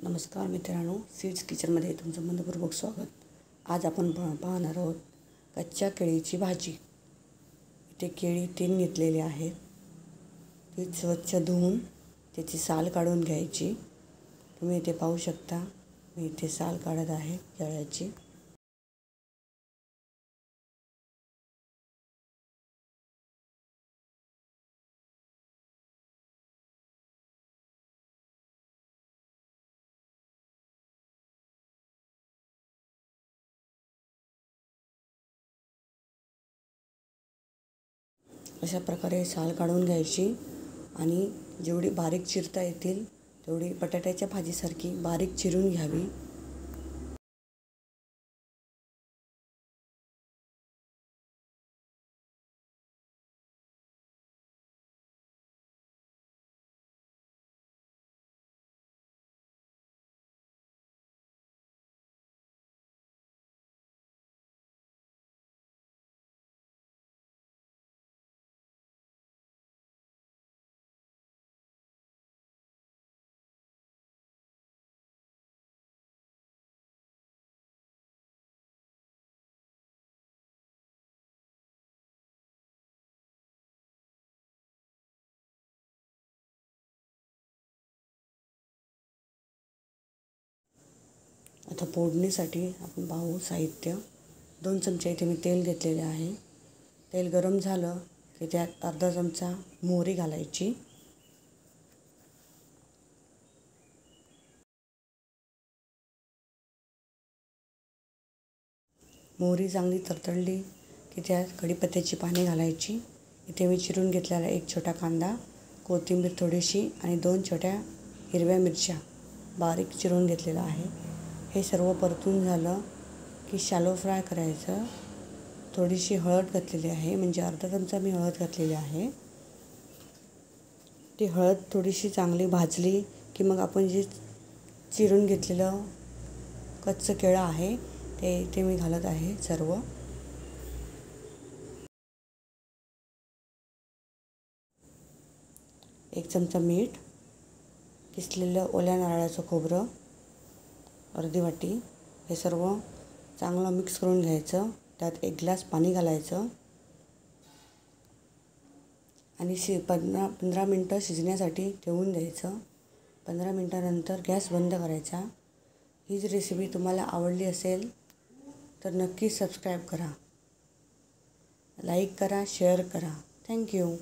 नमस्कार मित्रांनो, सीड्स किचनमध्ये तुमचं मनपूर्वक स्वागत। आज आपण पाहणार आहोत कच्च्या केळीची भाजी। इथे केळी 3 घेतलेली आहेत। ती स्वच्छ धुवून त्याची साल काढून घ्यायची। तुम्ही इथे पाहू शकता, मी इथे साल काढत आहे केळ्याची। अशा प्रकारे साल काढून घ्यायची आणि जेवढी बारीक चिरता येतील तेवढी बटाट्याच्या भाजीसारखी बारीक चिरून घ्यावी। आता फोडणीसाठी आपण पाहू साहित्य। 2 चमचे इथे मी तेल घेतलेले आहे। तेल गरम झालं की त्यात अर्धा चमचा मोहरी घालायची। मोहरी चांगली तडतडली की त्यात कढीपत्त्याची पाने घालायची। इथे मी चिरून घेतलेला 1 छोटा कांदा, कोथिंबीर थोडीशी आणि 2 छोट्या हिरव्या मिरच्या बारीक चिरून घेतलेला आहे। हे सर्व परतून झालं की शॅलो फ्राय करायचं। थोडीशी हळद घातलेली आहे, म्हणजे अर्धा चमचा मी हळद घातलेली आहे। ती हळद थोडीशी चांगली भाजली की मग आपण जे चिरून घेतलेलं कच्चं केळं आहे ते मी घालत आहे सर्व। एक चमचा मीठ, किसलेलं ओल्या नारळाचं खोबरं अर्धी वाटी, हे सर्व चांगलं मिक्स करून घ्यायचं। त्यात 1 ग्लास पाणी घालायचं आणि 15 मिनटं शिजण्यासाठी ठेवून द्यायचं। 15 मिनटानंतर गॅस बंद करायचा। ही जी रेसिपी तुम्हाला आवडली असेल तर नक्की सबस्क्राईब करा, लाईक करा, शेअर करा। थँक्यू।